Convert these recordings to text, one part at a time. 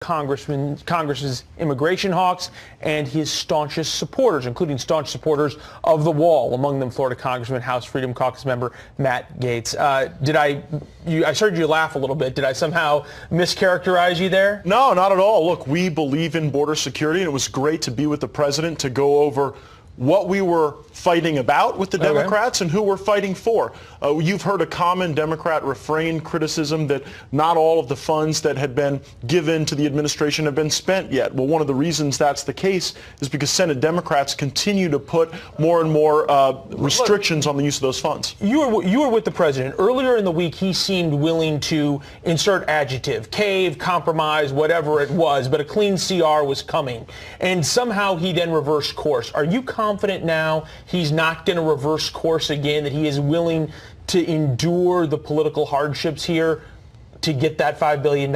Congress's immigration hawks and his staunchest supporters, including staunch supporters of the wall, among them Florida Congressman, House Freedom Caucus member Matt Gaetz. I heard you laugh a little bit. Did I somehow mischaracterize you there? No, not at all. Look, we believe in border security, and it was great to be with the president to go over what we were fighting about with the Democrats and who we're fighting for. You've heard a common Democrat refrain criticism that not all of the funds that had been given to the administration have been spent yet. Well, one of the reasons that's the case is because Senate Democrats continue to put more and more restrictions on the use of those funds. You were with the president. Earlier in the week, he seemed willing to insert adjective, cave, compromise, whatever it was, but a clean CR was coming. And somehow he then reversed course. Are you confident now he's not going to reverse course again, that he is willing to endure the political hardships here to get that $5 billion?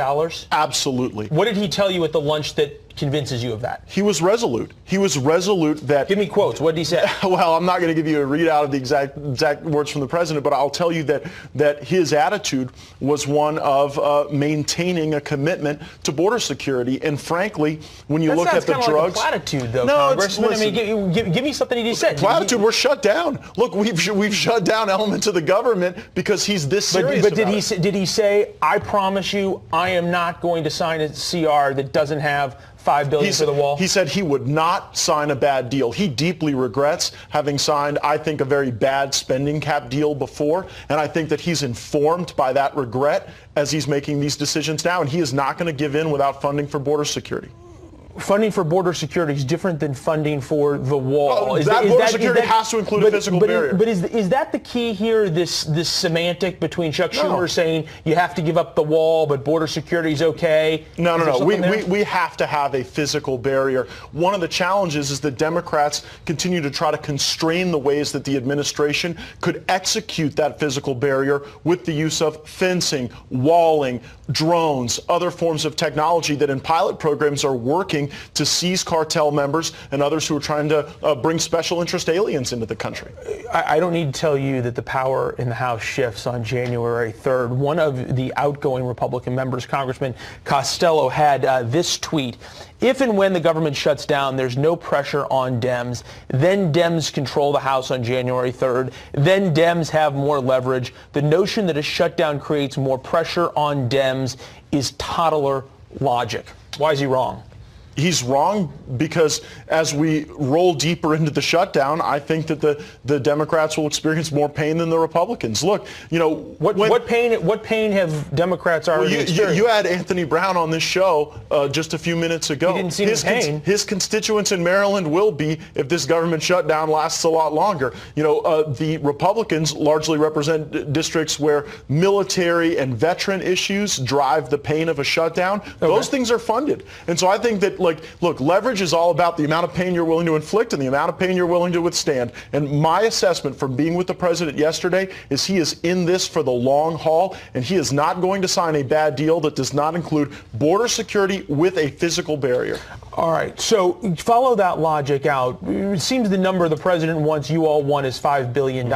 Absolutely. What did he tell you at the lunch that convinces you of that? He was resolute. He was resolute that... Give me quotes. What did he say? Well, I'm not going to give you a readout of the exact words from the president, but I'll tell you that his attitude was one of maintaining a commitment to border security. And frankly, when you look at the drugs... Like a platitude, though, no, Congressman. Listen, I mean, give me something he said. Platitude, we're shut down. Look, we've shut down elements of the government because he's this serious But did he say, I promise you, I am not going to sign a CR that doesn't have $5 billion for the wall? He said he would not sign a bad deal. He deeply regrets having signed, I think, a very bad spending cap deal before, and I think that he's informed by that regret as he's making these decisions now, and he is not going to give in without funding for border security. Funding for border security is different than funding for the wall. Border security has to include a physical barrier. But is that the key here, this semantic between Chuck Schumer saying you have to give up the wall, but border security is okay? No. We have to have a physical barrier. One of the challenges is that Democrats continue to try to constrain the ways that the administration could execute that physical barrier with the use of fencing, walling, drones, other forms of technology that in pilot programs are working to seize cartel members and others who are trying to bring special interest aliens into the country. I don't need to tell you that the power in the House shifts on January 3rd. One of the outgoing Republican members, Congressman Costello, had this tweet. If and when the government shuts down, there's no pressure on DEMS. Then DEMS control the House on January 3rd. Then DEMS have more leverage. The notion that a shutdown creates more pressure on DEMS is toddler logic. Why is he wrong? He's wrong because as we roll deeper into the shutdown, I think that the Democrats will experience more pain than the Republicans. Look, you know, what pain have Democrats already experienced? You had Anthony Brown on this show just a few minutes ago. He didn't seem in pain. His constituents in Maryland will be if this government shutdown lasts a lot longer. You know, the Republicans largely represent districts where military and veteran issues drive the pain of a shutdown. Okay. Those things are funded, and so I think that. Look, leverage is all about the amount of pain you're willing to inflict and the amount of pain you're willing to withstand. And my assessment from being with the president yesterday is he is in this for the long haul, and he is not going to sign a bad deal that does not include border security with a physical barrier. All right, so follow that logic out. It seems the number the president wants, you all want, is $5 billion.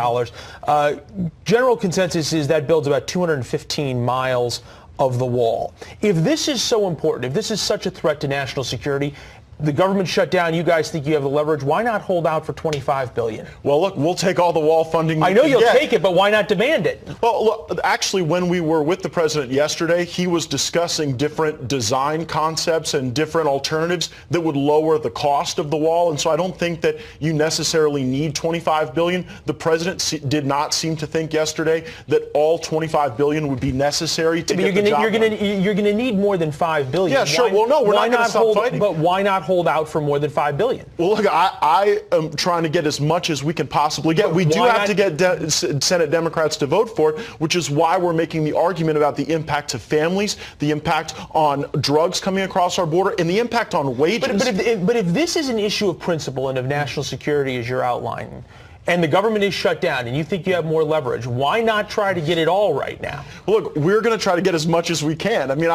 General consensus is that builds about 215 miles of the wall. If this is so important, if this is such a threat to national security, the government shut down, you guys think you have the leverage, why not hold out for $25 billion? Well, look, we'll take all the wall funding. I know you'll take it, but why not demand it? Well, look, actually, when we were with the president yesterday, he was discussing different design concepts and different alternatives that would lower the cost of the wall. And so I don't think that you necessarily need $25 billion. The president did not seem to think yesterday that all $25 billion would be necessary to get the job done. You're going to need more than $5 billion. Yeah, sure. Well, no, we're not going to stop fighting. But why not hold out for more than $5 billion? Well, look, I am trying to get as much as we can possibly get. We do have to get Senate Democrats to vote for it, which is why we're making the argument about the impact to families, the impact on drugs coming across our border, and the impact on wages. But if this is an issue of principle and of national security, as you're outlining, and the government is shut down and you think you have more leverage, why not try to get it all right now? Well, look, we're going to try to get as much as we can. I mean,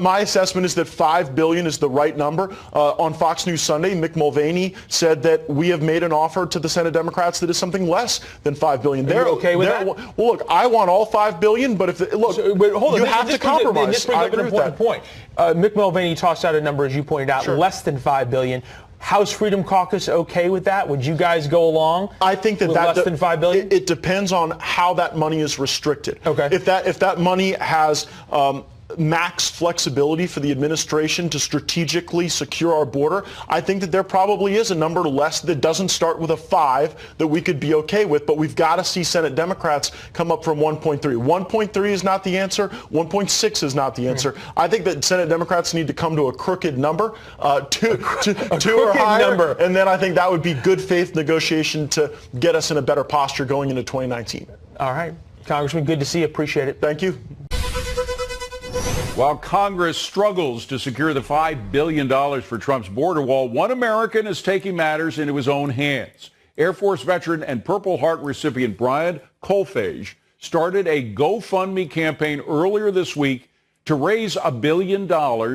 my assessment is that $5 billion is the right number. On Fox News Sunday, Mick Mulvaney said that we have made an offer to the Senate Democrats that is something less than $5 billion. They're okay with that? Well, look, I want all $5 billion, but you have to compromise. This brings up an important point. Mick Mulvaney tossed out a number, as you pointed out, less than $5 billion. House Freedom Caucus okay with that? Would you guys go along? I think that less than $5 billion? It depends on how that money is restricted. Okay. If that money has max flexibility for the administration to strategically secure our border, I think that there probably is a number less that doesn't start with a 5 that we could be okay with, but we've got to see Senate Democrats come up from 1.3. 1.3 is not the answer. 1.6 is not the answer. I think that Senate Democrats need to come to a crooked number, two or higher, and then I think that would be good faith negotiation to get us in a better posture going into 2019. All right. Congressman, good to see you. Appreciate it. Thank you. While Congress struggles to secure the $5 billion for Trump's border wall, one American is taking matters into his own hands. Air Force veteran and Purple Heart recipient Brian Colfage started a GoFundMe campaign earlier this week to raise $1 billion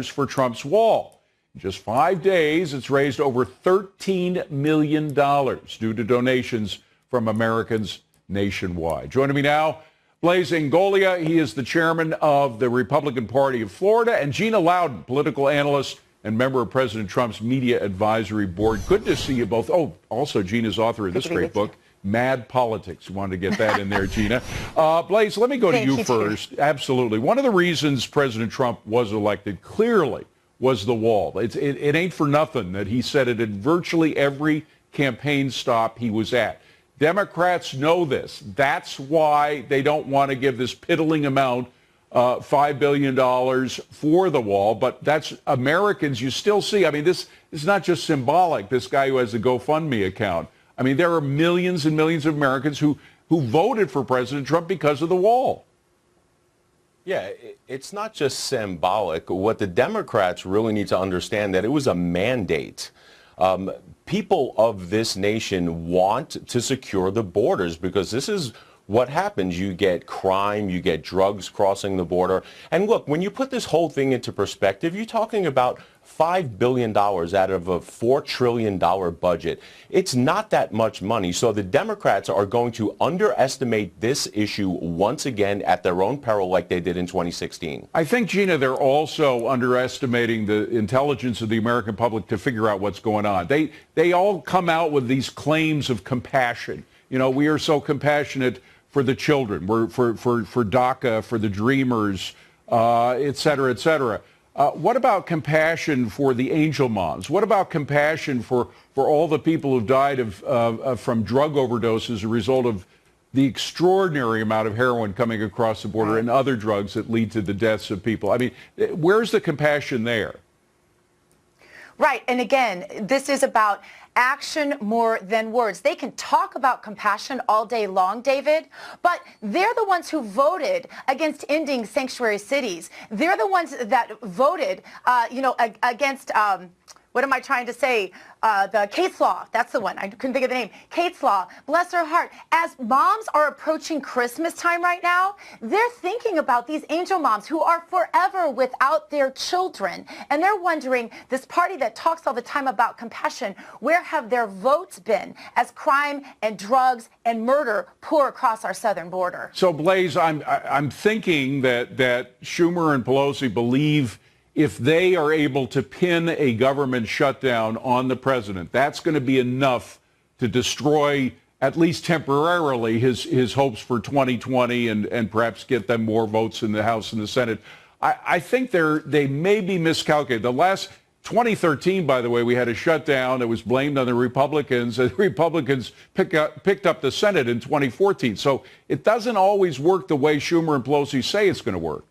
for Trump's wall. In just 5 days, it's raised over $13 million due to donations from Americans nationwide. Joining me now, Blaise Ingoglia. He is the chairman of the Republican Party of Florida, and Gina Loudon, political analyst and member of President Trump's Media Advisory Board. Good to see you both. Oh, also Gina's author of this great book, Mad Politics. You wanted to get that in there, Gina. Blaise, let me go to you first. Absolutely. One of the reasons President Trump was elected clearly was the wall. It ain't for nothing that he said it at virtually every campaign stop he was at. Democrats know this. That's why they don't want to give this piddling amount, $5 billion for the wall. But that's Americans you still see. I mean, this is not just symbolic, this guy who has a GoFundMe account. I mean, there are millions and millions of Americans who voted for President Trump because of the wall. Yeah, it's not just symbolic. What the Democrats really need to understand that it was a mandate. People of this nation want to secure the borders because this is what happens. You get crime, you get drugs crossing the border. And look, when you put this whole thing into perspective, you're talking about $5 billion out of a $4 trillion budget. It's not that much money. So the Democrats are going to underestimate this issue once again at their own peril like they did in 2016. I think, Gina, they're also underestimating the intelligence of the American public to figure out what's going on. They all come out with these claims of compassion. You know, we are so compassionate for the children, we're for DACA, for the Dreamers, et cetera, et cetera. What about compassion for the angel moms? What about compassion for all the people who've died from drug overdoses as a result of the extraordinary amount of heroin coming across the border and other drugs that lead to the deaths of people? I mean, where's the compassion there? Right. And again, this is about action more than words. They can talk about compassion all day long, David, but they're the ones who voted against ending sanctuary cities. They're the ones that voted, against, what am I trying to say? The Kate's Law. That's the one. I couldn't think of the name. Kate's Law. Bless her heart. As moms are approaching Christmas time right now, they're thinking about these angel moms who are forever without their children. And they're wondering, this party that talks all the time about compassion, where have their votes been as crime and drugs and murder pour across our southern border? So, Blaise, I'm thinking that Schumer and Pelosi believe if they are able to pin a government shutdown on the president, that's going to be enough to destroy, at least temporarily, his hopes for 2020 and perhaps get them more votes in the House and the Senate. I think they may be miscalculated. The last 2013, by the way, we had a shutdown that was blamed on the Republicans, and the Republicans picked up the Senate in 2014. So it doesn't always work the way Schumer and Pelosi say it's going to work.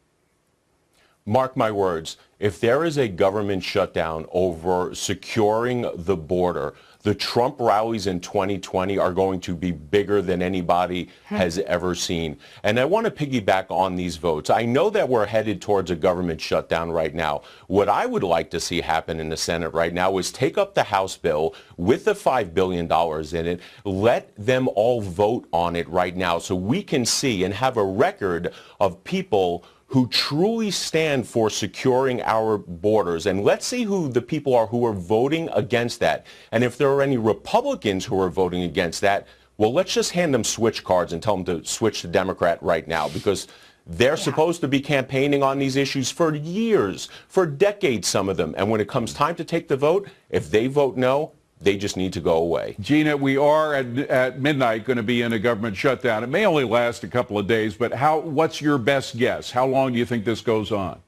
Mark my words, if there is a government shutdown over securing the border, the Trump rallies in 2020 are going to be bigger than anybody has ever seen. And I want to piggyback on these votes. I know that we're headed towards a government shutdown right now. What I would like to see happen in the Senate right now is take up the House bill with the $5 billion in it. Let them all vote on it right now so we can see and have a record of people who truly stand for securing our borders. And let's see who the people are who are voting against that. And if there are any Republicans who are voting against that, well, let's just hand them switch cards and tell them to switch to Democrat right now, because they're supposed to be campaigning on these issues for years, for decades, some of them. And when it comes time to take the vote, if they vote no, they just need to go away. Gina, we are at midnight going to be in a government shutdown. It may only last a couple of days, but what's your best guess? How long do you think this goes on?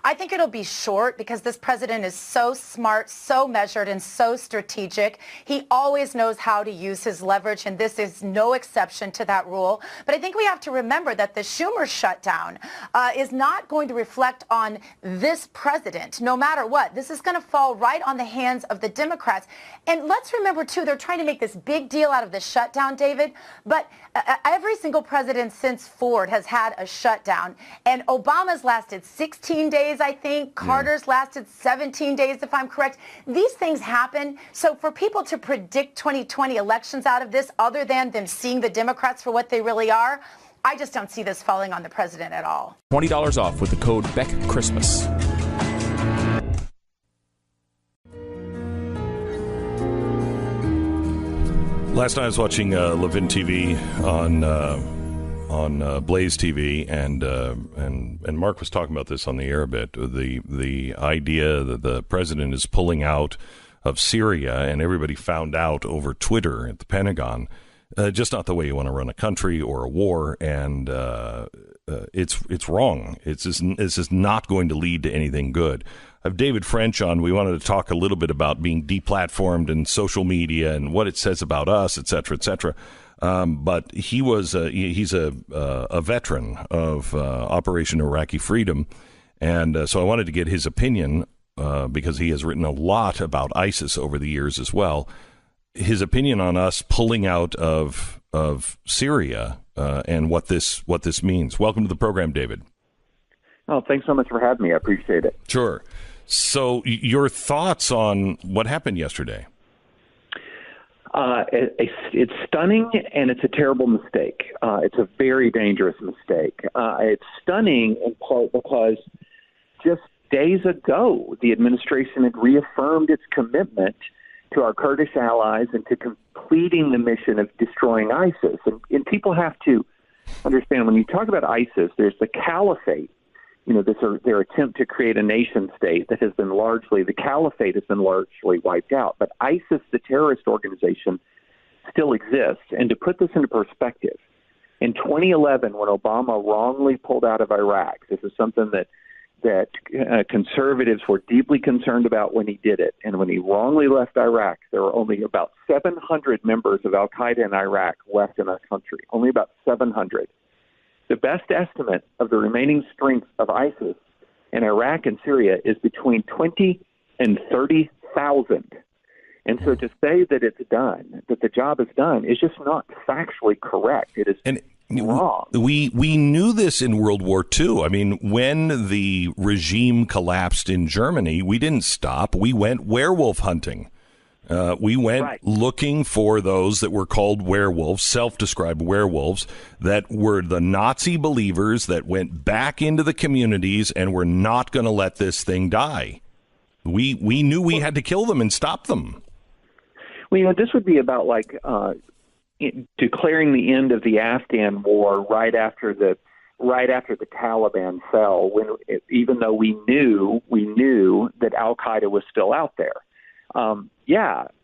I think it'll be short because this president is so smart, so measured, and so strategic. He always knows how to use his leverage, and this is no exception to that rule. But I think we have to remember that the Schumer shutdown is not going to reflect on this president, no matter what. This is going to fall right on the hands of the Democrats. And let's remember, too, they're trying to make this big deal out of the shutdown, David, but every single president since Ford has had a shutdown, and Obama's lasted 16 days, I think. Carter's lasted 17 days, if I'm correct. These things happen. So for people to predict 2020 elections out of this, other than them seeing the Democrats for what they really are, I just don't see this falling on the president at all. $20 off with the code BECKCHRISTMAS. Last night I was watching Levin TV on Blaze TV, and Mark was talking about this on the air a bit. The idea that the president is pulling out of Syria, and everybody found out over Twitter at the Pentagon. Just not the way you want to run a country or a war, and it's wrong. This is not going to lead to anything good. I have David French on. We wanted to talk a little bit about being deplatformed and social media and what it says about us, et cetera, et cetera. But he's a veteran of Operation Iraqi Freedom, and so I wanted to get his opinion because he has written a lot about ISIS over the years as well. His opinion on us pulling out of Syria and what this means. Welcome to the program, David. Oh, thanks so much for having me. I appreciate it. Sure. So your thoughts on what happened yesterday? It's stunning, and it's a terrible mistake. It's a very dangerous mistake. It's stunning in part because just days ago, the administration had reaffirmed its commitment to our Kurdish allies and to completing the mission of destroying ISIS. And people have to understand, when you talk about ISIS, there's the caliphate. You know, their attempt to create a nation state that has been the caliphate has been largely wiped out. But ISIS, the terrorist organization, still exists. And to put this into perspective, in 2011, when Obama wrongly pulled out of Iraq, this is something that conservatives were deeply concerned about when he did it. And when he wrongly left Iraq, there were only about 700 members of al-Qaeda in Iraq left in that country, only about 700. The best estimate of the remaining strength of ISIS in Iraq and Syria is between 20 and 30,000. And so to say that it's done, that the job is done, is just not factually correct. It is wrong. We knew this in World War II. I mean, when the regime collapsed in Germany, we didn't stop. We went werewolf hunting. We went looking for those that were called werewolves, self-described werewolves, that were the Nazi believers that went back into the communities and were not going to let this thing die. We knew we had to kill them and stop them. Well, you know, this would be about like declaring the end of the Afghan war right after the Taliban fell, even though we knew that al-Qaeda was still out there.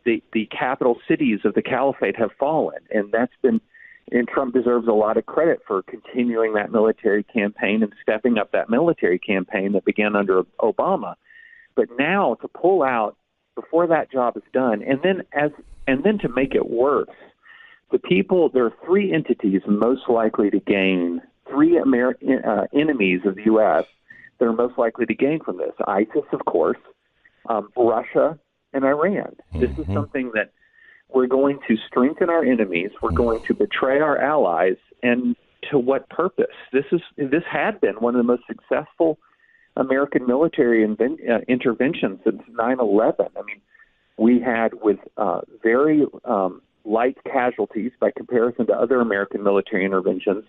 The capital cities of the caliphate have fallen, and Trump deserves a lot of credit for continuing that military campaign and stepping up that military campaign that began under Obama. But now to pull out before that job is done, and then to make it worse, there are three entities most likely to gain, enemies of the U.S. that are most likely to gain from this: ISIS, of course, Russia, and Iran. This is something that we're going to strengthen our enemies. We're going to betray our allies. And to what purpose? This had been one of the most successful American military interventions since 9/11. I mean, we had with very light casualties by comparison to other American military interventions,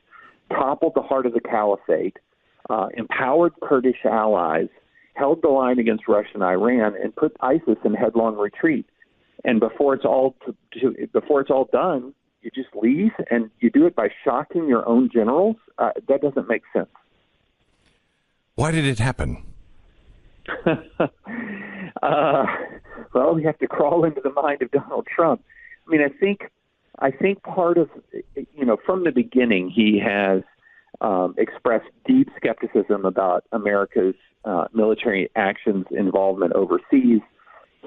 toppled the heart of the caliphate, empowered Kurdish allies, held the line against Russia and Iran, and put ISIS in headlong retreat. And before it's all done, you just leave, and you do it by shocking your own generals. That doesn't make sense. Why did it happen? Well, we have to crawl into the mind of Donald Trump. I mean, I think part of, from the beginning, he has expressed deep skepticism about America's military actions involvement overseas.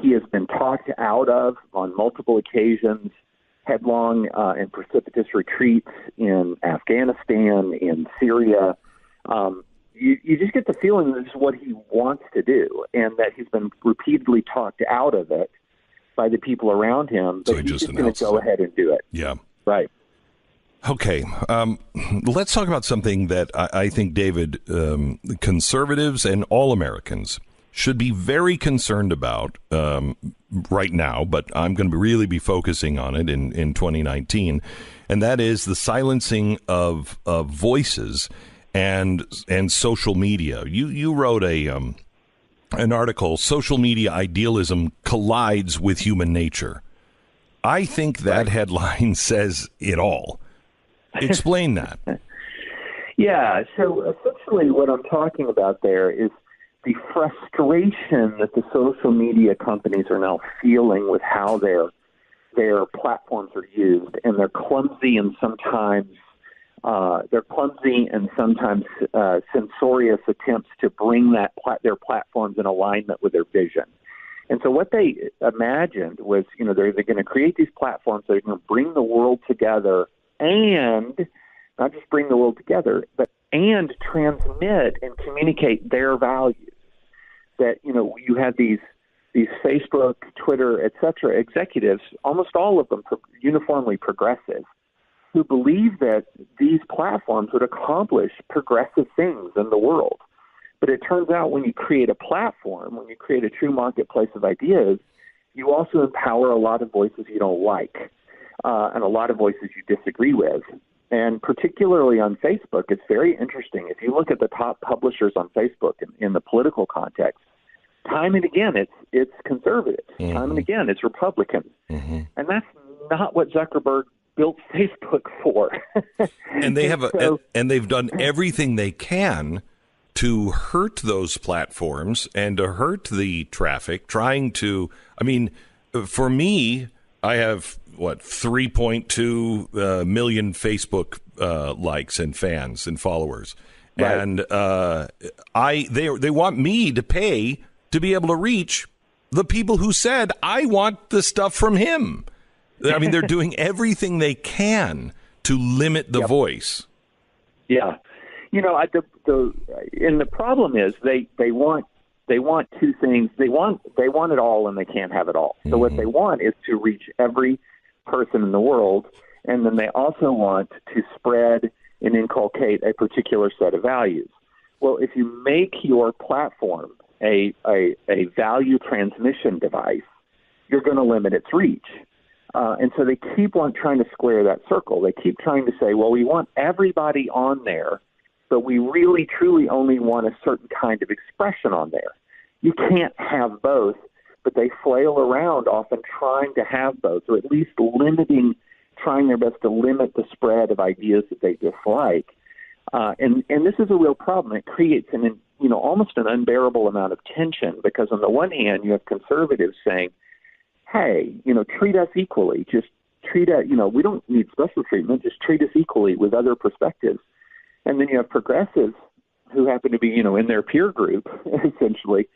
He has been talked out of on multiple occasions, headlong and precipitous retreats in Afghanistan, in Syria. You just get the feeling that this is what he wants to do, and that he's been repeatedly talked out of it by the people around him. But he's just going to go ahead and do it. Yeah. Right. Okay. Let's talk about something that I think, David, conservatives and all Americans should be very concerned about right now, but I'm going to really be focusing on it in 2019, and that is the silencing of voices and social media. You wrote an article, "Social Media Idealism Collides with Human Nature." I think that headline says it all. Explain that. Yeah, so essentially what I'm talking about there is the frustration that the social media companies are now feeling with how their platforms are used, and they're clumsy and sometimes censorious attempts to bring their platforms in alignment with their vision. And so what they imagined was, they're going to create these platforms that are going to bring the world together, and not just bring the world together, and transmit and communicate their values. That, you had these Facebook, Twitter, et cetera, executives, almost all of them uniformly progressive, who believe that these platforms would accomplish progressive things in the world. But it turns out when you create a platform, when you create a true marketplace of ideas, you also empower a lot of voices you don't like, and a lot of voices you disagree with. And particularly on Facebook, it's very interesting. If you look at the top publishers on Facebook in the political context, time and again, it's conservatives. Mm-hmm. Time and again, it's Republicans. Mm-hmm. And that's not what Zuckerberg built Facebook for. And they have and they've done everything they can to hurt those platforms and to hurt the traffic, trying to, for me, I have 3.2 million Facebook likes and fans and followers. Right. And they want me to pay to be able to reach the people who said, I want the stuff from him. They're doing everything they can to limit the voice. Yeah. And the problem is they want two things. They want it all, and they can't have it all. So what they want is to reach every person in the world, and then they also want to spread and inculcate a particular set of values. Well, if you make your platform a value transmission device, you're going to limit its reach. And so they keep on trying to square that circle. They keep trying to say, well, we want everybody on there, but we really, truly only want a certain kind of expression on there. You can't have both, but they flail around often trying to have both, or at least trying their best to limit the spread of ideas that they dislike. And this is a real problem. It creates almost an unbearable amount of tension, because on the one hand, you have conservatives saying, hey, treat us equally. Just treat us, we don't need special treatment. Just treat us equally with other perspectives. And then you have progressives who happen to be, in their peer group, essentially,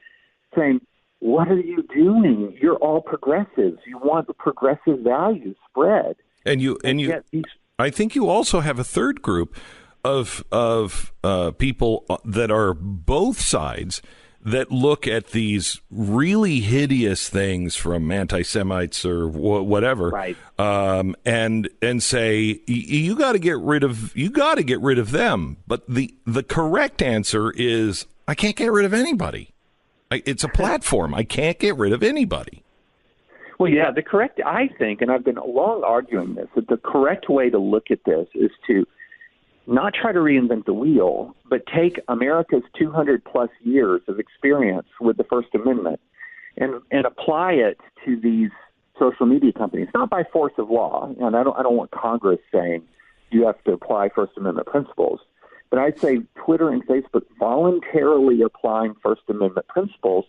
saying, what are you doing? You're all progressives. You want the progressive values spread. I think you also have a third group of people that are both sides that look at these really hideous things from anti-Semites or whatever, right. And say you got to get rid of them. But the correct answer is I can't get rid of anybody. It's a platform. I can't get rid of anybody. Well, yeah, I think, and I've been long arguing this, that the correct way to look at this is to not try to reinvent the wheel, but take America's 200-plus years of experience with the First Amendment and apply it to these social media companies, not by force of law. And I don't want Congress saying you have to apply First Amendment principles. But I'd say Twitter and Facebook voluntarily applying First Amendment principles,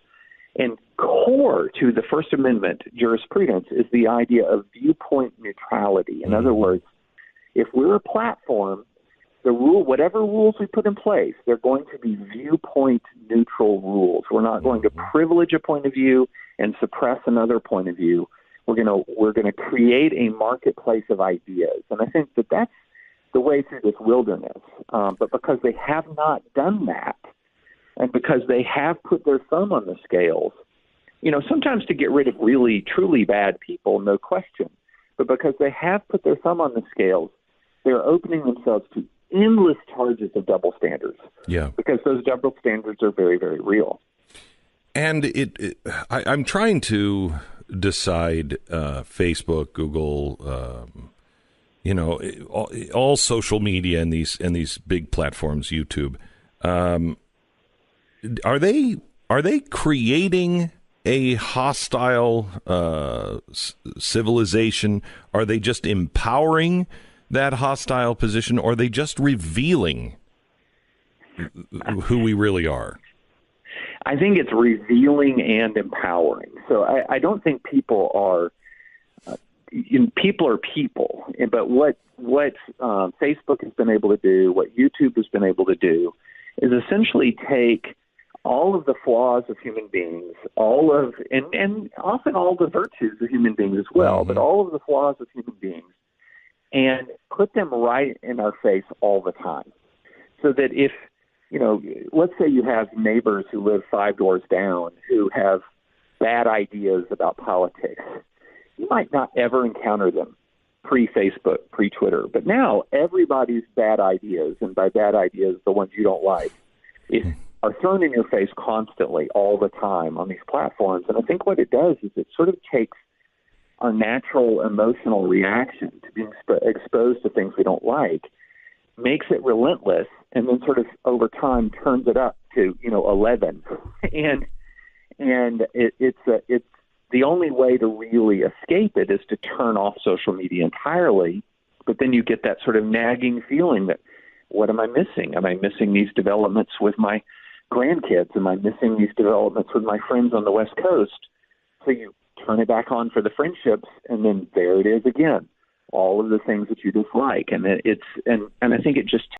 and core to the First Amendment jurisprudence is the idea of viewpoint neutrality. In other words, if we're a platform, whatever rules we put in place, they're going to be viewpoint neutral rules. We're not going to privilege a point of view and suppress another point of view. We're going to create a marketplace of ideas, and I think that that's the way through this wilderness. But because they have not done that, and because they have put their thumb on the scales, sometimes to get rid of really, truly bad people, no question, but because they have put their thumb on the scales, they're opening themselves to endless charges of double standards. Yeah. Because those double standards are very, very real. And I'm trying to decide Facebook, Google, all social media and these big platforms, YouTube. Are they creating a hostile civilization? Are they just empowering that hostile position, or are they just revealing who we really are? I think it's revealing and empowering. So I don't think people are people are people. But what Facebook has been able to do, what YouTube has been able to do, is essentially take all of the flaws of human beings, and often all the virtues of human beings as well, but all of the flaws of human beings, and put them right in our face all the time. So that if, let's say you have neighbors who live 5 doors down who have bad ideas about politics, you might not ever encounter them pre-Facebook, pre-Twitter. But now everybody's bad ideas, and by bad ideas, the ones you don't like, are thrown in your face constantly all the time on these platforms. And I think what it does is it sort of takes our natural emotional reaction to being exposed to things we don't like, makes it relentless, and then sort of over time turns it up to 11. And it's the only way to really escape it is to turn off social media entirely. But then you get that sort of nagging feeling that, what am I missing? Am I missing these developments with my grandkids? Am I missing these developments with my friends on the West Coast? So you turn it back on for the friendships, and then there it is again, all of the things that you dislike. And I think it just